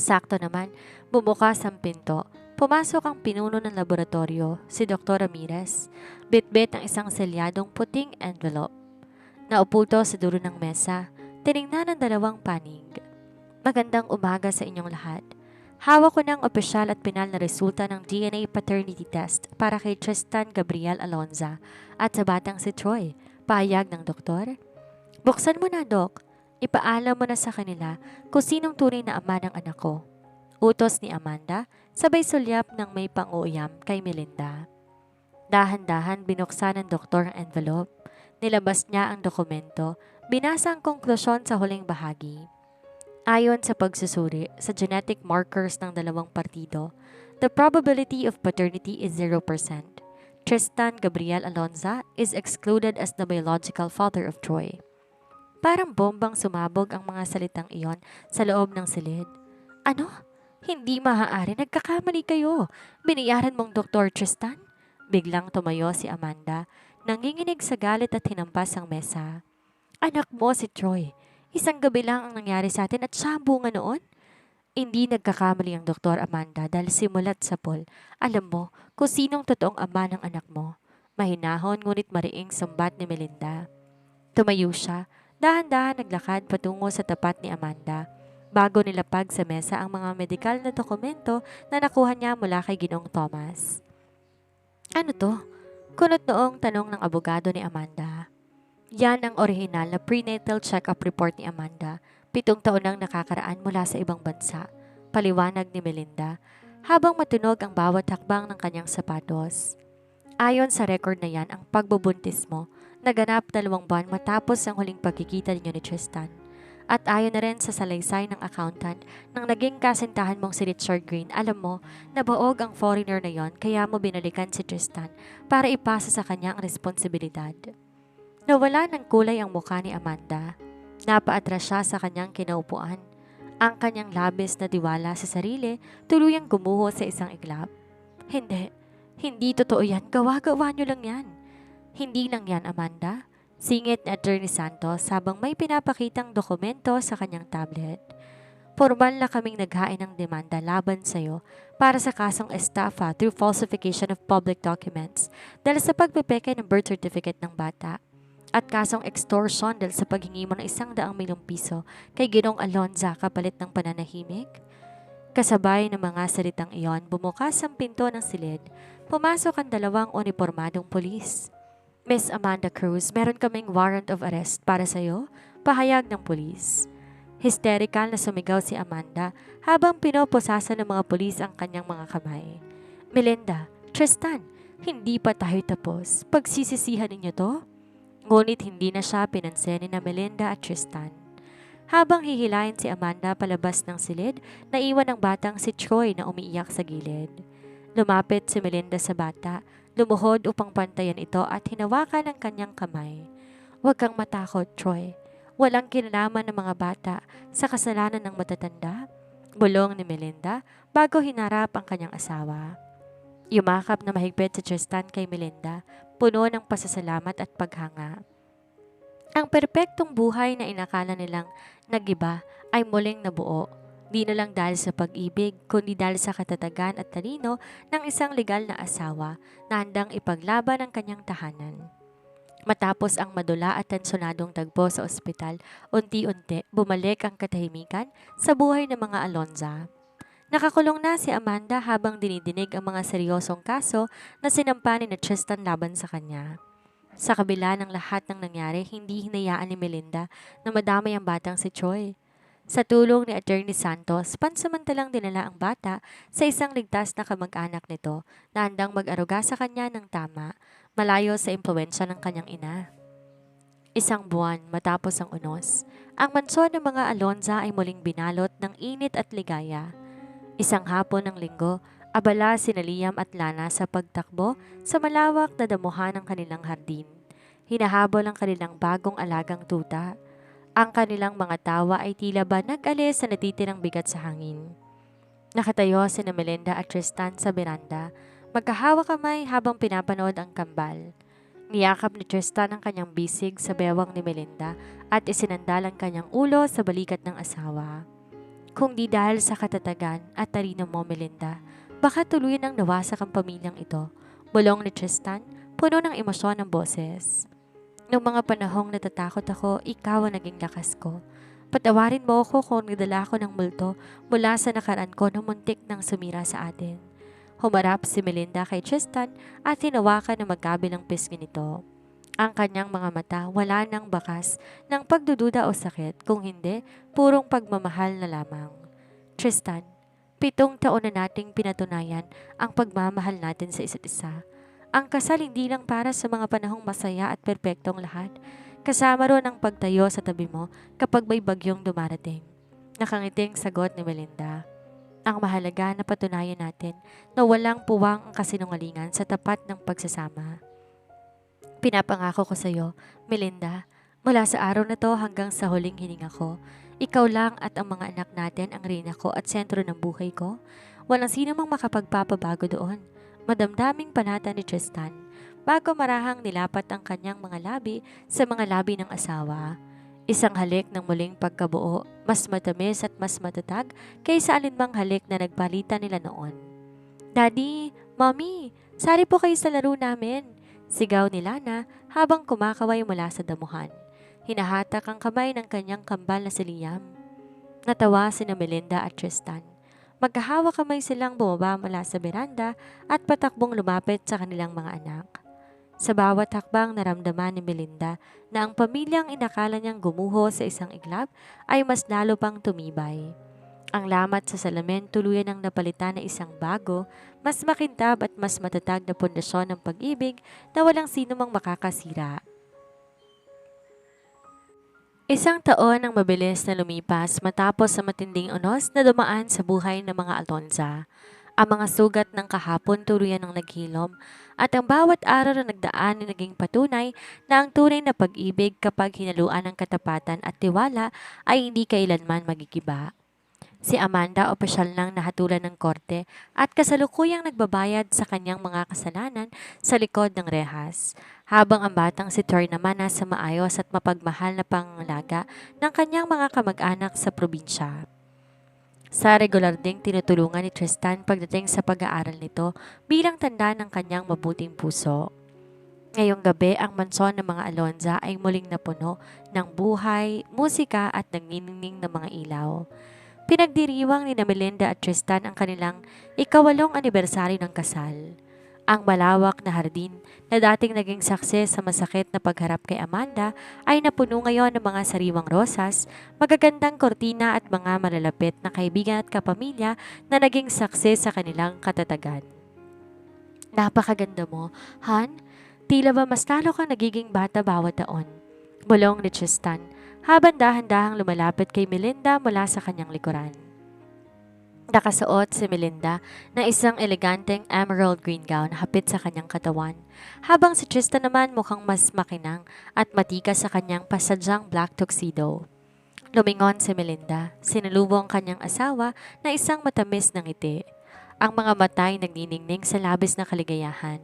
Sakto naman, bumukas ang pinto. Pumasok ang pinuno ng laboratorio, si Dr. Ramirez. Bitbit ang isang selyadong puting envelope. Naupo to sa dulo ng mesa, tiningnan ang 2 panig. Magandang umaga sa inyong lahat. Hawak ko ng opisyal at pinal na resulta ng DNA paternity test para kay Tristan Gabriel Alonza at sa batang si Troy. Pahayag ng doktor. Buksan mo na, Dok. Ipaalam mo na sa kanila kung sinong tunay na ama ng anak ko. Utos ni Amanda, sabay sulyap ng may pang-uuyam kay Melinda. Dahan-dahan binuksan ng doktor ang envelope. Nilabas niya ang dokumento, binasa ang konklusyon sa huling bahagi. Ayon sa pagsusuri sa genetic markers ng dalawang partido, the probability of paternity is 0%. Tristan Gabriel Alonza is excluded as the biological father of Troy. Parang bombang sumabog ang mga salitang iyon sa loob ng silid. Ano? Hindi maaari, nagkakamali kayo. Biniyaran mong Dr. Tristan? Biglang tumayo si Amanda, nanginginig sa galit at hinampas ang mesa. Anak mo si Troy. Isang gabi lang ang nangyari sa atin at siya ang bunga noon? Hindi nagkakamali ang Doktor Amanda dahil simulat sa poll. Alam mo kung sinong totoong ama ng anak mo. Mahinahon ngunit mariing sambat ni Melinda. Tumayo siya, dahan-dahan naglakad patungo sa tapat ni Amanda. Bago nilapag sa mesa ang mga medikal na dokumento na nakuha niya mula kay Ginoong Thomas. Ano to? Kunot noong tanong ng abogado ni Amanda. Yan ang orihinal na prenatal check-up report ni Amanda, 7 taon nang nakakaraan mula sa ibang bansa, paliwanag ni Melinda, habang matunog ang bawat hakbang ng kanyang sapatos. Ayon sa record na yan, ang pagbubuntis mo, naganap 2 buwan matapos ang huling pagkikita ninyo ni Tristan. At ayon na rin sa salaysay ng accountant nang naging kasintahan mong si Richard Green, alam mo, nabaog ang foreigner na yon kaya mo binalikan si Tristan para ipasa sa kanya ang responsibilidad. Nawala ng kulay ang mukha ni Amanda. Napaatras siya sa kanyang kinaupuan. Ang kanyang labis na tiwala sa sarili tuluyang gumuho sa isang iglap. Hindi totoo yan. Gawa-gawa niyo lang yan. Hindi lang yan, Amanda. Singit ni Attorney Santos habang may pinapakitang dokumento sa kanyang tablet. Formal na kaming naghain ng demanda laban sa'yo para sa kasong estafa through falsification of public documents dahil sa pagpepeke ng birth certificate ng bata. At kasong extortion dahil sa paghingi mo ng 100 milyong piso kay Ginoong Alonza kapalit ng pananahimik. Kasabay ng mga salitang iyon, bumukas ang pinto ng silid. Pumasok ang 2 unipormadong pulis. Miss Amanda Cruz, meron kaming warrant of arrest para sa iyo, pahayag ng pulis. Hysterical na sumigaw si Amanda habang pinoposasan ng mga pulis ang kanyang mga kamay. Melinda, Tristan, hindi pa tayo tapos. Pagsisisihan ninyo to? Ngunit hindi na siya pinansin ni Melinda at Tristan. Habang hihilahin si Amanda palabas ng silid, naiwan ang batang si Troy na umiiyak sa gilid. Lumapit si Melinda sa bata, lumuhod upang pantayan ito at hinawakan ang kanyang kamay. Huwag kang matakot, Troy. Walang kinalaman ng mga bata sa kasalanan ng matatanda. Bulong ni Melinda bago hinarap ang kanyang asawa. Yumakap na mahigpit si Tristan kay Melinda, puno ng pasasalamat at paghanga. Ang perpektong buhay na inakala nilang nagiba ay muling nabuo, di na lang dahil sa pag-ibig, kundi dahil sa katatagan at talino ng isang legal na asawa na handang ipaglaban ang kanyang tahanan. Matapos ang madula at tensyonadong tagpo sa ospital, unti-unti bumalik ang katahimikan sa buhay ng mga Alonza. Nakakulong na si Amanda habang dinidinig ang mga seryosong kaso na sinampa ni Tristan laban sa kanya. Sa kabila ng lahat ng nangyari, hindi hinayaan ni Melinda na madamay ang batang si Troy. Sa tulong ni Attorney Santos, pansamantalang dinala ang bata sa isang ligtas na kamag-anak nito na handang mag-aruga sa kanya ng tama, malayo sa impluwensya ng kanyang ina. 1 buwan matapos ang unos, ang mansyon ng mga Alonza ay muling binalot ng init at ligaya. Isang hapon ng linggo, abala sina Liam at Lana sa pagtakbo sa malawak na damuhan ng kanilang hardin. Hinahabol ang kanilang bagong alagang tuta. Ang kanilang mga tawa ay tila ba nag-alis sa natitirang bigat sa hangin. Nakatayo sina Melinda at Tristan sa beranda, magkahawak kamay habang pinapanood ang kambal. Niyakap ni Tristan ang kanyang bisig sa bewang ni Melinda at isinandal ang kanyang ulo sa balikat ng asawa. Kung di dahil sa katatagan at talino mo, Melinda, baka tuluyan ang nawasak ang pamilyang ito, bulong ni Tristan, puno ng emosyon ng boses. Noong mga panahong natatakot ako, ikaw ang naging lakas ko. Patawarin mo ako kung nagdala ko ng multo mula sa nakaraan ko na muntik nang sumira sa atin. Humarap si Melinda kay Tristan at hinawakan ng magkabilang pisngi nito. Ang kanyang mga mata wala nang bakas ng pagdududa o sakit, kung hindi, purong pagmamahal na lamang. Tristan, 7 taon na nating pinatunayan ang pagmamahal natin sa isa't isa. Ang kasal hindi lang para sa mga panahong masaya at perpektong lahat. Kasama ron ang pagtayo sa tabi mo kapag may bagyong dumarating. Nakangiting sagot ni Melinda. Ang mahalaga na patunayan natin na walang puwang ang kasinungalingan sa tapat ng pagsasama. Pinapangako ko sa iyo, Melinda, mula sa araw na to hanggang sa huling hininga ko, ikaw lang at ang mga anak natin ang reyna ko at sentro ng buhay ko. Walang sino mang makapagpapabago doon. Madamdaming panata ni Tristan bago marahang nilapat ang kanyang mga labi sa mga labi ng asawa. Isang halik ng muling pagkabuo, mas matamis at mas matatag kaysa alinmang halik na nagpalitan nila noon. Daddy, Mommy, sari po kayo sa laro namin. Sigaw ni Lana habang kumakaway mula sa damuhan. Hinahatak ang kamay ng kanyang kambal na si Liam. Natawa sina Melinda at Tristan. Magkahawak kamay silang bumaba mula sa beranda at patakbong lumapit sa kanilang mga anak. Sa bawat hakbang naramdaman ni Melinda na ang pamilyang inakala niyang gumuho sa isang iglap ay mas lalo pang tumibay. Ang lamat sa salamin tuluyan ang napalitan na isang bago, mas makintab at mas matatag na pundasyon ng pag-ibig na walang sino mang makakasira. 1 taon ang mabilis na lumipas matapos sa matinding unos na dumaan sa buhay ng mga Alonza. Ang mga sugat ng kahapon tuluyan ng naghilom at ang bawat araw na nagdaan ay naging patunay na ang tunay na pag-ibig kapag hinaluan ng katapatan at tiwala ay hindi kailanman magigiba. Si Amanda opisyal nang nahatulan ng korte at kasalukuyang nagbabayad sa kanyang mga kasalanan sa likod ng rehas, habang ang batang si Tor naman nasa maayos at mapagmahal na pangalaga ng kanyang mga kamag-anak sa probinsya. Sa regular ding tinutulungan ni Tristan pagdating sa pag-aaral nito bilang tanda ng kanyang mabuting puso. Ngayong gabi, ang mansyon ng mga Alonza ay muling napuno ng buhay, musika at nanginginig ng mga ilaw. Pinagdiriwang ni Melinda at Tristan ang kanilang 8 anibersaryo ng kasal. Ang malawak na hardin na dating naging saksi sa masakit na pagharap kay Amanda ay napuno ngayon ng mga sariwang rosas, magagandang kortina at mga malalapit na kaibigan at kapamilya na naging saksi sa kanilang katatagan. Napakaganda mo, Han. Tila ba mas lalo kang nagiging bata bawat taon? Bulong ni Tristan habang dahan-dahang lumalapit kay Melinda mula sa kanyang likuran. Nakasuot si Melinda na isang eleganteng emerald green gown hapit sa kanyang katawan, habang si Tristan naman mukhang mas makinang at matikas sa kanyang pasadyang black tuxedo. Lumingon si Melinda, sinalubong ang kanyang asawa na isang matamis na ngiti. Ang mga mata ay nagniningning sa labis na kaligayahan.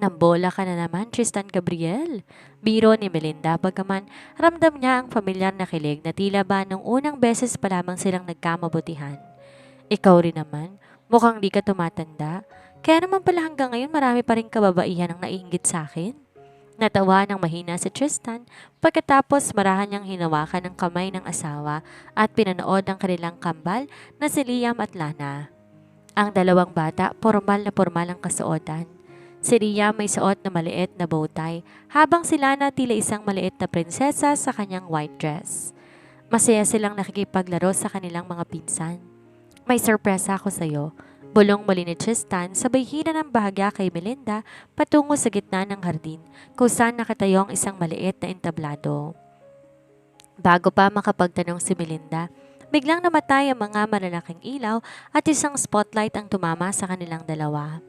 Nambola ka na naman, Tristan Gabriel. Biro ni Melinda, bagaman ramdam niya ang pamilyar na kilig na tila ba nung unang beses pa lamang silang nagkamabutihan. Ikaw rin naman, mukhang di ka tumatanda. Kaya naman pala hanggang ngayon marami pa rin kababaihan ang naiinggit sa akin. Natawa ng mahina si Tristan pagkatapos marahan niyang hinawakan ng kamay ng asawa at pinanood ang kanilang kambal na si Liam at Lana. Ang dalawang bata, formal ang kasuotan. Si Liam may suot na maliit na bowtie habang si Lana tila isang maliit na prinsesa sa kanyang white dress. Masaya silang nakikipaglaro sa kanilang mga pinsan. May sorpresa ako sa iyo, bulong muli ni Tristan sabay hina ng bahagya kay Melinda patungo sa gitna ng hardin kung saan nakatayo ang isang maliit na entablado. Bago pa makapagtanong si Melinda, biglang namatay ang mga malalaking ilaw at isang spotlight ang tumama sa kanilang dalawa.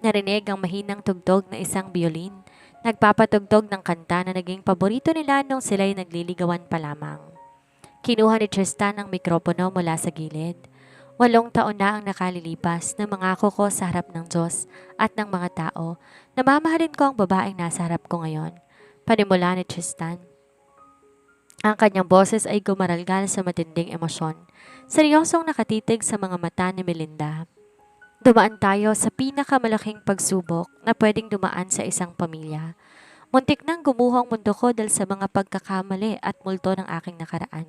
Narinig ang mahinang tugtog na isang biolin, nagpapatugtog ng kanta na naging paborito nila nung sila'y nagliligawan pa lamang. Kinuha ni Tristan ang mikropono mula sa gilid. 8 taon na ang nakalilipas na mangako ko sa harap ng Diyos at ng mga tao na mamahalin ko ang babaeng nasa harap ko ngayon. Panimula ni Tristan. Ang kanyang boses ay gumaralgal sa matinding emosyon. Seryosong nakatitig sa mga mata ni Melinda. Dumaan tayo sa pinakamalaking pagsubok na pwedeng dumaan sa isang pamilya. Muntik nang gumuho ang mundo ko dahil sa mga pagkakamali at multo ng aking nakaraan.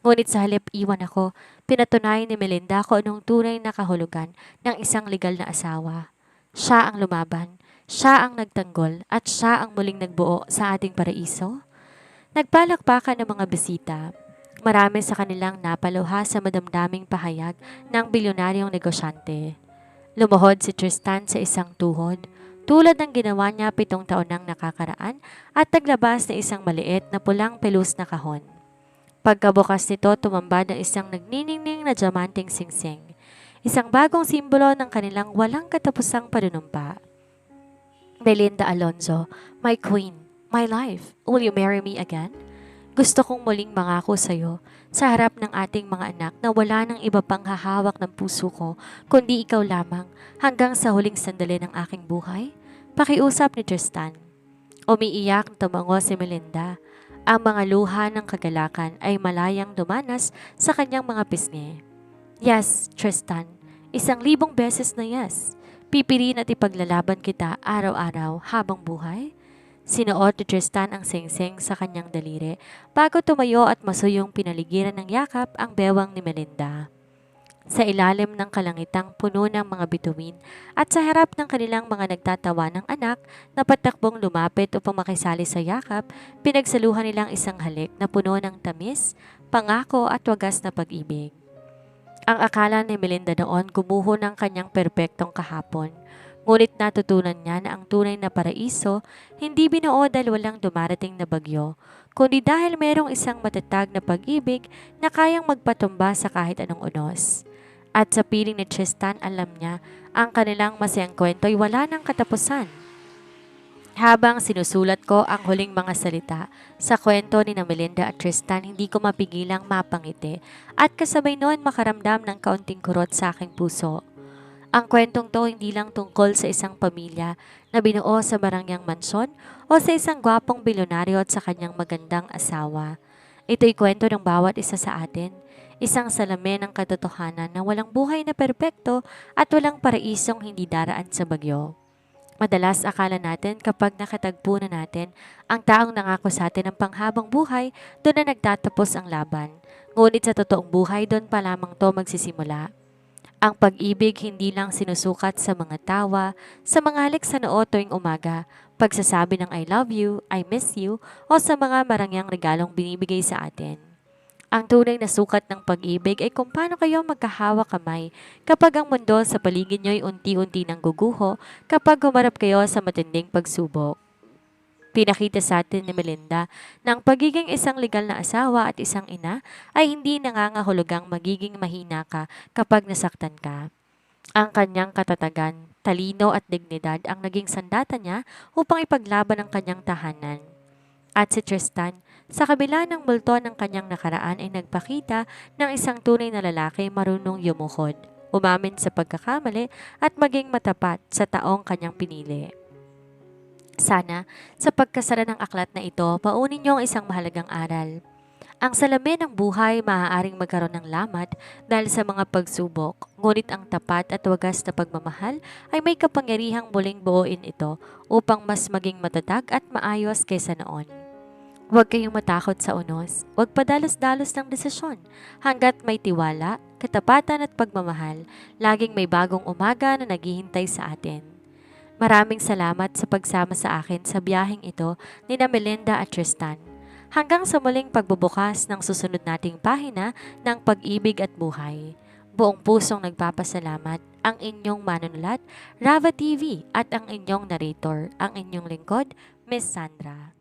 Ngunit sa halip iwan ako, pinatunayan ni Melinda kung anong tunay na kahulugan ng isang legal na asawa. Siya ang lumaban, siya ang nagtanggol, at siya ang muling nagbuo sa ating paraiso. Nagpalakpakan ng mga bisita. Marami sa kanilang napaluha sa madamdaming pahayag ng bilyonaryong negosyante. Lumuhod si Tristan sa isang tuhod, tulad ng ginawa niya 7 taon nang nakakaraan at naglabas na isang maliit na pulang pelus na kahon. Pagkabukas nito, tumambad ang isang nagniningning na diamanteng singsing, isang bagong simbolo ng kanilang walang katapusang panunumpa. Belinda Alonzo, my queen, my life, will you marry me again? Gusto kong muling mangako sa iyo sa harap ng ating mga anak na wala nang iba pang hahawak ng puso ko kundi ikaw lamang hanggang sa huling sandali ng aking buhay. Pakiusap ni Tristan. Umiiyak na tumango si Melinda. Ang mga luha ng kagalakan ay malayang dumanas sa kanyang mga pisngi. Yes, Tristan. 1,000 beses na yes. Pipiliin at ipaglalaban kita araw-araw habang buhay. Sinuot ni Tristan ang singsing sa kanyang daliri bago tumayo at masuyong pinaligiran ng yakap ang bewang ni Melinda. Sa ilalim ng kalangitang puno ng mga bituin at sa harap ng kanilang mga nagtatawa ng anak na patakbong lumapit upang makisali sa yakap, pinagsaluhan nilang isang halik na puno ng tamis, pangako at wagas na pag-ibig. Ang akala ni Melinda noon gumuho ng kanyang perpektong kahapon. Ngunit natutunan niya na ang tunay na paraiso hindi binuo dahil walang dumarating na bagyo, kundi dahil mayroong isang matatag na pag-ibig na kayang magpatumba sa kahit anong unos. At sa piling ni Tristan, alam niya, ang kanilang masayang kwento ay wala ng katapusan. Habang sinusulat ko ang huling mga salita sa kwento ni na Melinda at Tristan, hindi ko mapigilang mapangiti at kasabay noon makaramdam ng kaunting kurot sa aking puso. Ang kwentong to hindi lang tungkol sa isang pamilya na binuo sa barangyang mansyon o sa isang gwapong bilyonaryo at sa kanyang magandang asawa. Ito'y kwento ng bawat isa sa atin, isang salamin ng katotohanan na walang buhay na perpekto at walang paraisong hindi daraan sa bagyo. Madalas akala natin kapag nakatagpo na natin ang taong nangako sa atin ng panghabang buhay, doon na nagtatapos ang laban. Ngunit sa totoong buhay, doon pa lamang to magsisimula. Ang pag-ibig hindi lang sinusukat sa mga tawa, sa mga halik sa noo tuwing umaga, pagsasabi ng I love you, I miss you, o sa mga marangyang regalong binibigay sa atin. Ang tunay na sukat ng pag-ibig ay kung paano kayo magkahawak kamay kapag ang mundo sa paligid nyo'y unti-unti nang guguho kapag humarap kayo sa matinding pagsubok. Pinakita sa atin ni Melinda na ang pagiging isang legal na asawa at isang ina ay hindi nangangahulugang magiging mahina ka kapag nasaktan ka. Ang kanyang katatagan, talino at dignidad ang naging sandata niya upang ipaglaban ang kanyang tahanan. At si Tristan, sa kabila ng multo ng kanyang nakaraan ay nagpakita ng isang tunay na lalaki marunong yumuhod, umamin sa pagkakamali at maging matapat sa taong kanyang pinili. Sana, sa pagkasara ng aklat na ito, paunin niyo ang isang mahalagang aral. Ang salamin ng buhay maaaring magkaroon ng lamat dahil sa mga pagsubok, ngunit ang tapat at wagas na pagmamahal ay may kapangyarihang muling buuin ito upang mas maging matatag at maayos kaysa noon. Huwag kayong matakot sa unos, huwag padalos-dalos ng desisyon. Hanggat may tiwala, katapatan at pagmamahal, laging may bagong umaga na naghihintay sa atin. Maraming salamat sa pagsama sa akin sa biyaheng ito ni na Melinda at Tristan. Hanggang sa muling pagbubukas ng susunod nating pahina ng pag-ibig at buhay. Buong pusong nagpapasalamat ang inyong manunulat, Rava TV at ang inyong narrator, ang inyong lingkod, Miss Sandra.